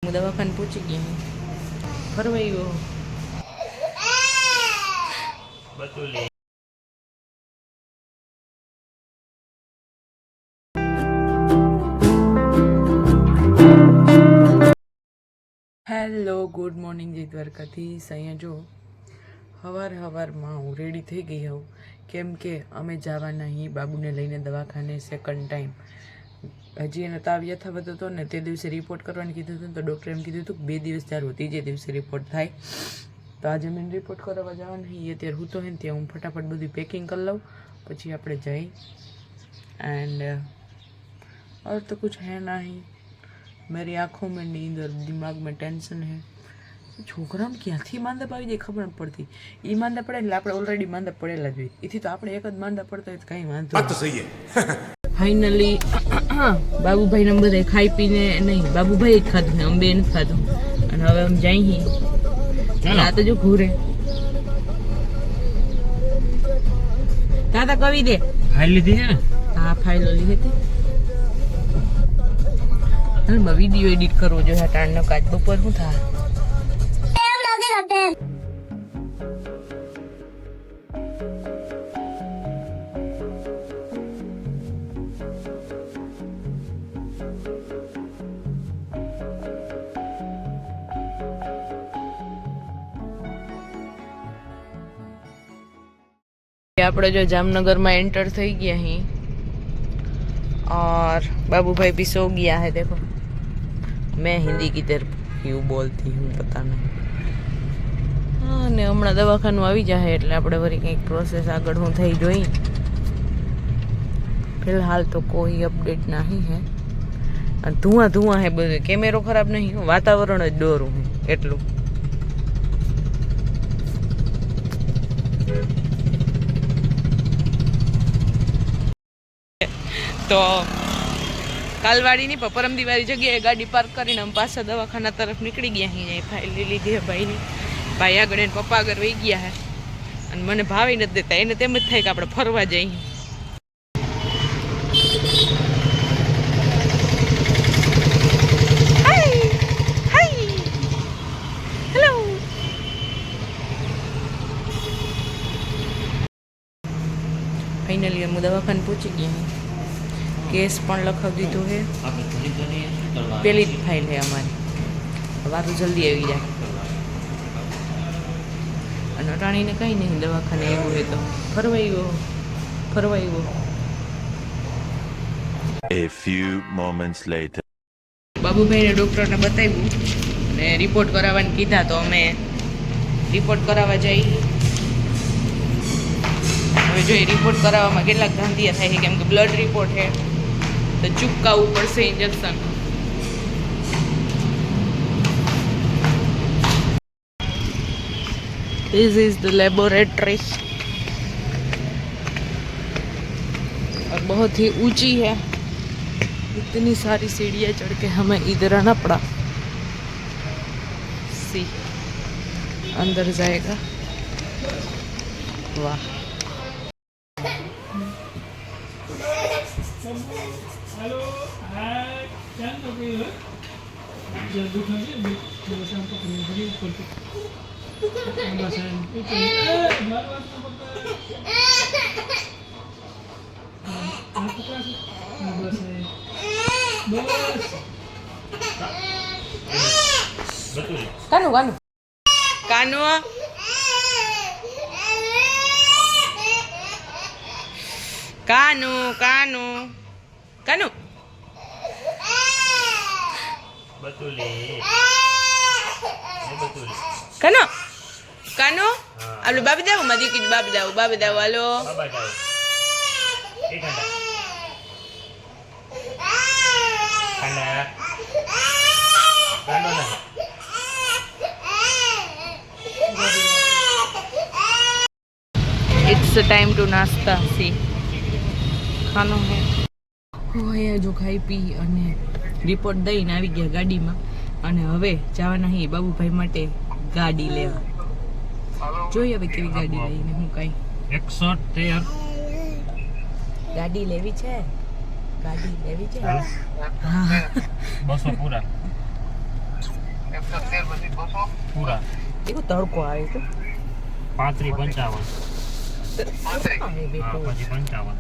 હું દવાખાને પહોંચી ગઈ ફરવાઈ ગયો હેલો ગુડ મોર્નિંગ જય દ્વારકાધીશ. અહીંયા જો હવારમાં હું રેડી થઈ ગઈ હોઉં કેમ કે અમે જવાના અહીં બાબુને લઈને દવાખાને સેકન્ડ ટાઈમ. હજી એનો તાવ યથાવત હતો ને તે દિવસે રિપોર્ટ કરવાનું કીધું હતું તો ડૉક્ટરે એમ કીધું હતું કે 2 દિવસ ચાલુ, ત્રીજે દિવસે રિપોર્ટ થાય. તો આજે મેં રિપોર્ટ કરાવવા જવાનું એ અત્યારે હું તો હે ને ત્યાં હું ફટાફટ બધું પેકિંગ કરી લઉં પછી આપણે જઈ. એન્ડ और तो कुछ है नहीं, मेरी आँखों में नींद और दिमाग में टेंशन है. છોકરાને ક્યાંથી માંદા પાવી જાય ખબર નથી પડતી. એ માંદા પડે એટલે આપણે ઓલરેડી માંદા પડેલા જ હોય. એથી તો આપણે એક જ માંદા પડતા હોય તો કાંઈ વાંધો નહીં. ફાઇનલી બાબુભાઈ ને બધા ખાઈ પીને નહીં, બાબુભાઈ જ ખાધું ને અંબે નથી ખાધું. અને હવે આમ જઈ આ તો જો ઘૂરે દાદા કવી દે ફાઇલ લીધી છે ને? હા ફાઇલો લીધી હતી. હાલમાં વિડીયો એડિટ કરવો જોઈએ. ટાણનો કાચ બપોર શું થાય. આપણે जो जामनगर में एंटर થઈ ગયા हैं और बाबू भाई भी सो गया है. देखो मैं हिंदी की तरफ क्यों बोलती हूँ पता नहीं. हाँ ने हमारा दवाखानु આવી જાય એટલે આપણે વળી કંઈક પ્રોસેસ આગળ હું થઈ જોઈ. फिलहाल तो कोई अपडेट नहीं है. धुआं है બધું. કેમેરો ખરાબ નહીં, વાતાવરણ જ ડોરું है એટલું. તો કાલવાડીની પરમદી વાળી જગ્યાએ ગાડી પાર્ક કરીને અમે પાછા દવાખાના તરફ નીકળી ગયા. અહીં ફાઇલ લીધી ભાઈની. ભાઈ આગળ એને પપ્પા આગળ વહી ગયા હે અને મને ભાવી નથી દેતા. એને તેમ જ થાય કે આપણે ફરવા જઈએ. હેલો ફાઇનલી અમે દવાખાને પહોંચી ગયા. केस पण लखावी दीधो है. पहली फाइल है हमारी. वारू जल्दी आई जाए. अटाणी ने कहीं नहीं दवाखाने एवं है तो फरवाई वो. A few moments later. Babubhai ने डॉक्टर ने बताव्યું ने रिपोर्ट कराववाने कीधा तो अमे रिपोर्ट कराववा जई. હવે જો એ રિપોર્ટ કરાવવામાં કેટલાક ધાંધિયા થાય છે કેમ કે બ્લડ રિપોર્ટ છે તો ચૂપકાવવું પડશે injection. This is the laboratory और बहुत ही ऊंची है. इतनी सारी सीढ़ियाँ चढ़ के हमें इधर आना पड़ा. सी अंदर जाएगा. वाह हेलो हाय क्या कर रही हो? जल्दी खाइए मेरे शाम को करनी पड़ेगी ऊपर को बस है बार बार तो पता है आप पता है बस है बस कानू कानू कानू कानू कानू कानू कानू कानू आलू बाबी दाऊ मदी की बाबी दाऊ आलो इट्स टाइम टू नाश्ता. सी खानो है. અહીંયા જો ખાઈ પી અને રિપોર્ટ દઈને આવી ગયા ગાડીમાં અને હવે જવાના અહીં બાબુભાઈ માટે ગાડી લેવા. જોઈએ હવે કેવી ગાડી લઈને હું કાંઈ 113 ગાડી લેવી છે. ગાડી લેવી છે. હા 200 પૂરા પૂરા એવો તડકો આવે તો 35-55 આવે બેટો. પછી 55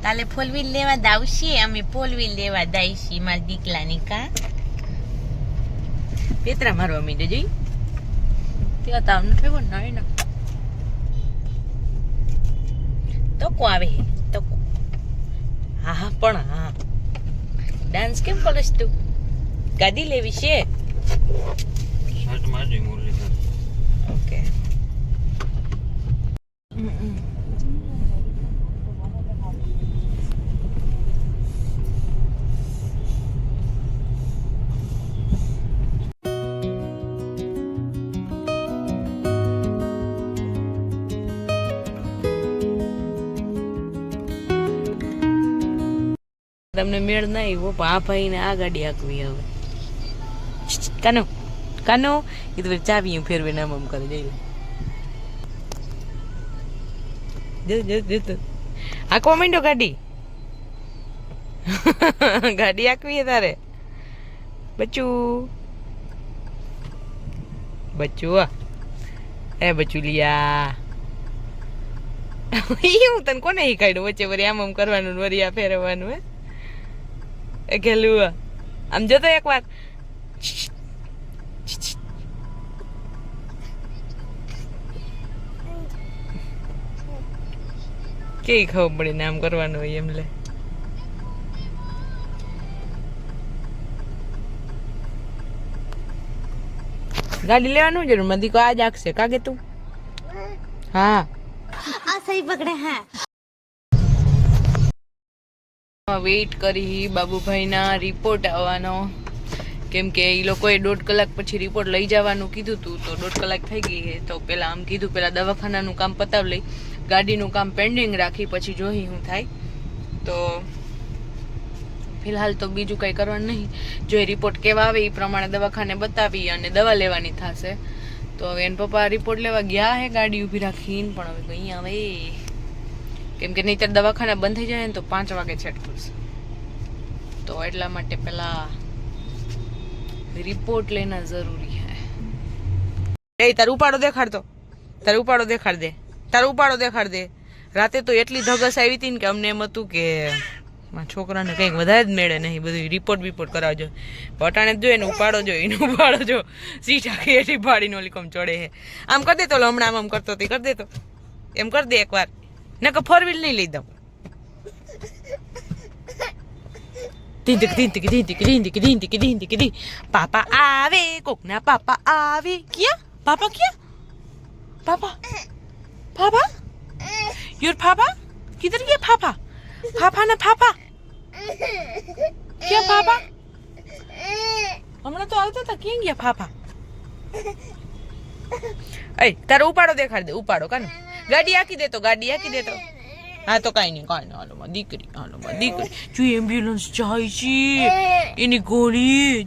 તાલે ફોર વ્હીલ લેવા દાવશે અમે ફોર વ્હીલ લેવા દાઈશી મારા દીકલાની કા પેતરા મારવા માંડે જોઈ ત્યાં તાવ ન થયો ને ના તકો આવે હે તકો હા હા પણ હા ડાન્સ કેમ કરસ તું ગાડી લેવી છે શર્ટ મારજો મુરલી સર ઓકે તમને મેળ ના આવ્યો પણ આ ભાઈને આ ગાડી આંકવી હવે કાનો કાનો એ તો ચાવી ફેરવે નામ આમ કરે જઈ જો આંકવા માંડ્યો ગાડી ગાડી આંકવી તારે બચ્ચું બચ્ચું એ બચુલિયા હું તને કોને શીખાડ્યું વચ્ચે વરી આમ આમ કરવાનું વરી આ ફેરવવાનું હે એ ગેલું આમ જતો એક વાર કેવી ખબર પડે ને આમ કરવાનું હોય એમ લે ગાડી લેવાનું જરૂર મધી કો આજ આખશે કાગે તું હા આ સહી પકડે હે વેઇટ કરી બાબુભાઈના રિપોર્ટ આવવાનો કેમ કે એ લોકોએ 1.5 કલાક પછી રિપોર્ટ લઈ જવાનું કીધું હતું તો 1.5 કલાક થઈ ગઈ છે તો પહેલાં આમ કીધું પહેલાં દવાખાનાનું કામ પતાવી લઈ ગાડીનું કામ પેન્ડિંગ રાખી પછી જોઈ શું થાય તો ફિલહાલ તો બીજું કંઈ કરવાનું નહીં જો એ રિપોર્ટ કેવા આવે એ પ્રમાણે દવાખાને બતાવી અને દવા લેવાની થશે તો હવે એના પપ્પા રિપોર્ટ લેવા ગયા હે ગાડી ઊભી રાખીને પણ હવે કંઈ આવે કેમ કે નહીંતર દવાખાના બંધ થઈ જાય ને તો 5 વાગે છેટ ખુલશે તો એટલા માટે પેલા રિપોર્ટ લેના જરૂરી હે એ તારું ઉપાડો દેખાડ દે તારું ઉપાડો દેખાડ દે રાતે તો એટલી ધગસ આવી હતી ને કે અમને એમ હતું કે મારા છોકરાને કંઈક વધારે જ મેળે નહીં બધું રિપોર્ટ કરાવજો પટાણે જ જોઈએ ને ઉપાડો જો સીટ આખી એટી પાડીને ઓલી કોમ ચડે હે આમ કરી દે તો હમણાં આમ કરતો હતી કરી દે તો એમ કરી દે એકવાર નકર 4 વ્હીલ નહીં લઈ દઉં પાપા આવે કોકના પાપા આવે પાપા યોર પાપા કિધર ગયા પાપા ને પાપા ક્યાં પાપા હમણાં તો આવતા હતા ક્યાં ગયા પાપા એ તારો ઉપાડો દેખાડ દે ઉપાડો કાનો ગાડી આકી દે તો હા તો કાંઈ નહીં હાલો માં દીકરી જો એમ્બ્યુલન્સ જાય છે એની ગોળી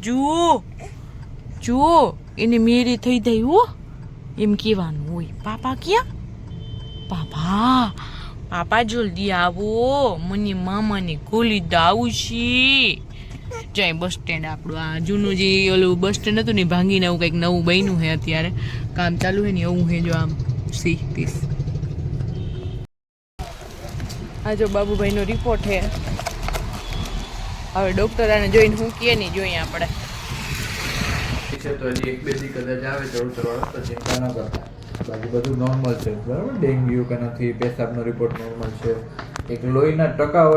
જુઓ એને મેરે થઈ જાય હો એમ કહેવાનું હોય પાપા ક્યાં પાપા જલ્દી આવો મને મામાની ગોળી દાવું છે જાય બસ સ્ટેન્ડ આપણું આ જૂનું જે ઓલું બસ સ્ટેન્ડ હતું ને ભાંગીને એવું કંઈક નવું બન્યું છે અત્યારે કામ ચાલુ છે ને એવું છે જો આમ સી પીસ આ જો બાબુભાઈનો રિપોર્ટ છે હવે ડોક્ટર આને જોઈને હું કહે નહીં જોઈએ આપણે છે તો હજી 1-2 દી કદાચ આવે ચડુતર વાળો તો ચિંતા ન કરતા બાકી બધું નોર્મલ છે બરાબર ડેન્ગ્યુ કે નથી પેશાબનો રિપોર્ટ નોર્મલ છે એક લોહીના ટકાઓ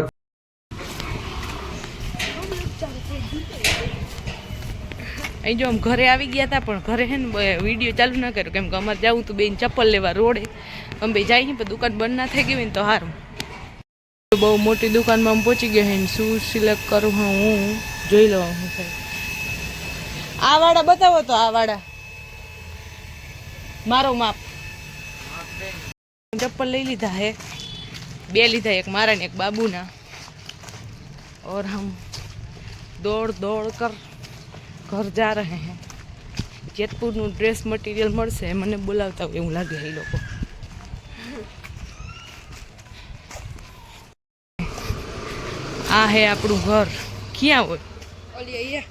અહીં જો આમ ઘરે આવી ગયા હતા પણ ઘરે હે ને વિડીયો ચાલુ ના કર્યો કેમ કે અમારે જવું તું બેન ચપ્પલ લેવા રોડે અમે બે જાય ને પણ દુકાન બંધ ના થઈ ગઈ હોય ને તો સારું બહુ મોટી દુકાનમાં આમ પહોંચી ગયા હે ને શું સિલેક્ટ કરું હું જોઈ લઉં હું થાય આ વાળા બતાવો તો આ વાળા મારો માપ ચપ્પલ લઈ લીધા હે 2 લીધા એક મારા ને એક બાબુના और हम दौड़ कर घर जा रहे हैं જેતપુરનું ડ્રેસ મટીરિયલ મળશે મને બોલાવતા હોય એવું લાગે એ લોકો આ હે આપણું ઘર ક્યાં હોય ઓલી અહીંયા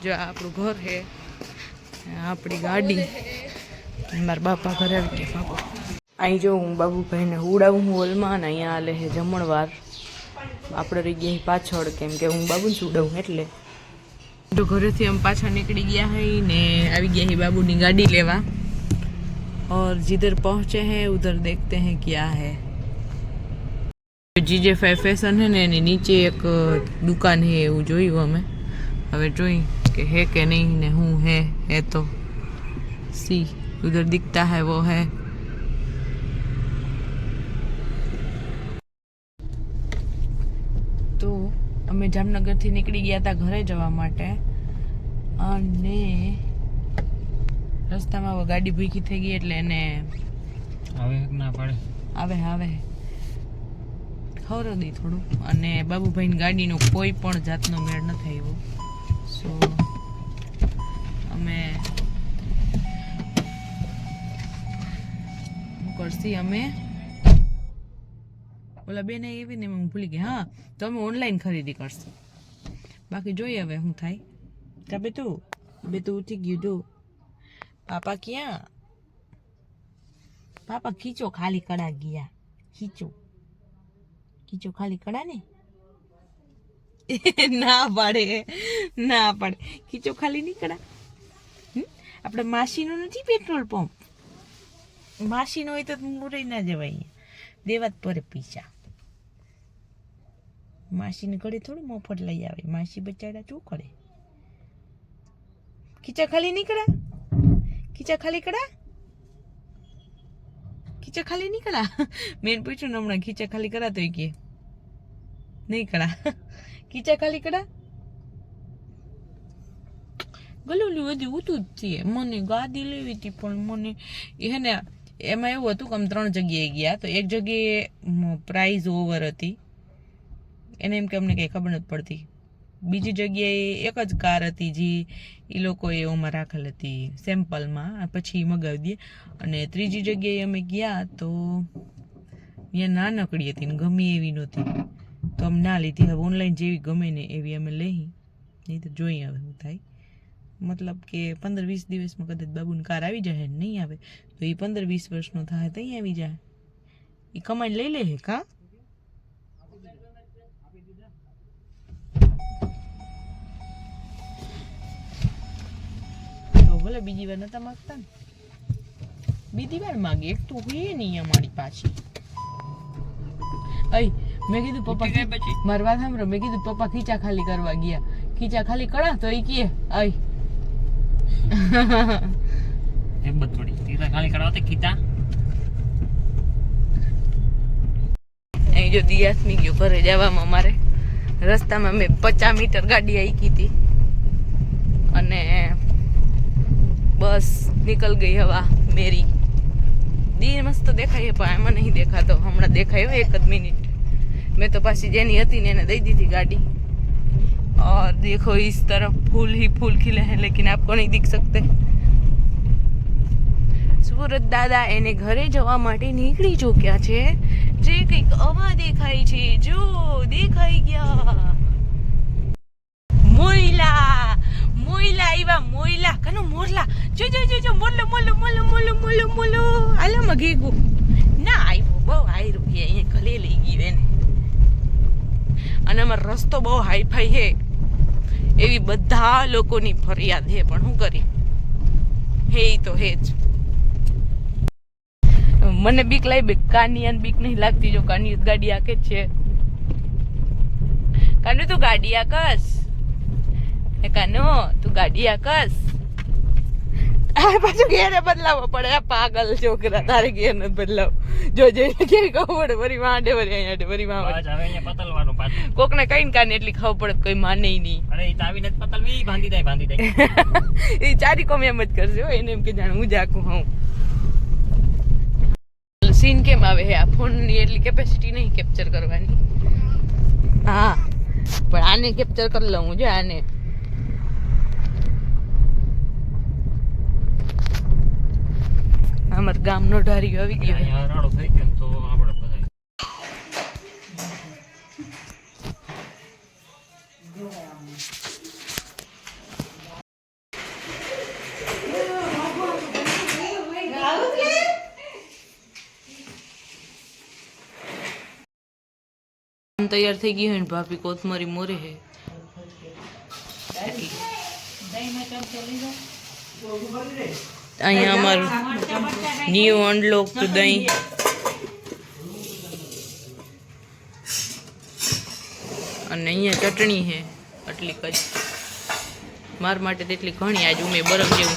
જો આ આપણું ઘર છે, આપણી ગાડી, મારા બાપા ઘરે આવી ગયા. બાપા અહીં જો હું બાબુભાઈને ઉડાવું હોલમાં, અને અહીંયા હાલે છે જમણવાર. આપણે રહી ગયા પાછળ, કેમ કે હું બાબુને ઉડાવું એટલે. તો ઘરેથી हम પાછા નીકળી ગયા हैं ने આવી ગયા हैं बाबू ની गाड़ी लेवा, और जिधर पहुंचे हैं उधर देखते हैं क्या है. GJ5 फैशन है ने એની નીચે એક દુકાન है એવું જોયું અમે. હવે જોઈ કે है કે नहीं ने હું है तो सी उधर दिखता है वो है. તો અમે જામનગરથી નીકળી ગયા હતા ઘરે જવા માટે, અને રસ્તામાં ગાડી ભૂખી થઈ ગઈ એટલે એને હવે ના પડે આવે ખવરો દી થોડું. અને બાબુભાઈની ગાડીનો કોઈ પણ જાતનો મેળ ન થયો. સો અમે શું કરશી, અમે ઓલા બેન એવી ને હું ભૂલી ગઈ. હા, તો અમે ઓનલાઈન ખરીદી કરશું, બાકી જોઈએ હવે શું થાય. કા બેતું ઉઠી ગયું. જો પાપા ક્યાં? પાપા ખીચો ખાલી કડા ગયા. ખીચો ખાલી કડા ને ના પાડે ખીચો ખાલી નહીં કડા. આપણે માસીનો નથી પેટ્રોલ પંપ, માસીનો હોય તો મુરઈ ના જવાય, દેવા જ પડે પૈસા. માસીને ઘરે થોડું મફત લઈ આવે, માસી બચાડા શું કરે? ખીચા ખાલી નીકળા, ખીચા ખાલી નીકળા. મેં પૂછ્યું ને હમણાં ખીચા ખાલી કરા, તો કે નહીં કરા. ખીચા ખાલી કરા ગલુલી બધી ઉતું જ છે. મને ગાડી લેવી હતી, પણ મને હે ને એમાં એવું હતું કે અમે 3 જગ્યાએ ગયા, તો એક જગ્યાએ પ્રાઇઝ ઓવર હતી, એને એમ કે અમને કંઈ ખબર નથી પડતી. બીજી જગ્યાએ એક જ કાર હતી જે એ લોકોએ ઓમાં રાખેલ હતી સેમ્પલમાં, પછી મગાવી દઈએ. અને ત્રીજી જગ્યાએ અમે ગયા તો અહીંયા નાનકડી હતી ને ગમે એવી નહોતી, તો અમે ના લીધી. હવે ઓનલાઈન જેવી ગમે ને એવી અમે લઈ, નહીં તો જોઈએ હવે શું થાય. મતલબ કે 15-20 દિવસમાં કદાચ બાબુની કાર આવી જાય, નહીં આવે તો એ 15-20 વર્ષનો થાય તો અહીં આવી જાય. એ કમાઈને લઈ લે હે કા. ભલે બીજી વાર નતા માંગતા ને, બીજી વાર માંગે. એક તો હોય નહીં અમારી પાછી. મેં કીધું પપ્પા મારી વાત સાંભળો, મેં કીધું પપ્પા ખીચા ખાલી કરવા ગયા, ખીચા ખાલી કરા તો એ કે અહીં જો દિયાસમી ગયો ઘરે જવામાં. મારે રસ્તામાં મેં 50 મીટર ગાડી આંકી હતી અને બસ निकल गई हवा मेरी. दी मस्त देखाई है, एम नहीं देखा तो हमारा देखायो 1 मिनट. मैं तो पासी जेनी हती ने दे दी थी गाड़ी. और देखो इस तरफ फूल ही फूल खिले हैं, लेकिन आपको नहीं दिख सकते. सूरत दादा एने घरे जवा माटे નીકળી ચૂક્યા છે. જે કંઈક અવા દેખાય છે, જો દેખાઈ ગયા મોઈલા આવ્યા. મોઈલા કનો મોરલા, જો મોલો આલો મગેગો ના આવ્યો. બહુ હાયરું છે, અહીંયા ગલે લઈ ગયું એને. અને અમારો રસ્તો બહુ હાઈફાઈ છે એવી બધા લોકોની ફરિયાદ છે, પણ શું કરી હે તો હે જ. મને બીક લાગી, કાનિયાને બીક નહીં લાગતી. જો કાનિયત ગાડી આકે જ છે. કાનુ તું ગાડી આકસ, કાનો તું ગાડી આકસ. પાછું ઘેરે બદલાવો પડે. આ પાગલ છોકરા, તારે ઘેર નથી બદલાવ. જો કે ખબર વરી વાંડે વરી અહીંયા વરી માં કોકને કઈ કાને એટલી ખબર પડે, કોઈ માને નહીં. એ ચારી કોમ એમ જ કરશે, એને એમ કે જાણ હું જાકું હું. સીન કેમ આવે હે, આ ફોન ની એટલી કેપેસિટી નહીં કેપ્ચર કરવાની. હા, પણ આને કેપ્ચર કરી લઉં. જો આને અમાર ગામનો ઢારીઓ આવી ગયો. રાડો થઈ ગયો તો આપણે બધા દહીં તૈયાર થઈ ગયું હોય ને ભાભી કોથમરી મોરે હે અહીંયા અમારું ન્યુ અનલોક દહીં અને અહીંયા ચટણી છે આટલી જ મારા માટે તેટલી ઘણી આજ ઉમે બરફ જેવું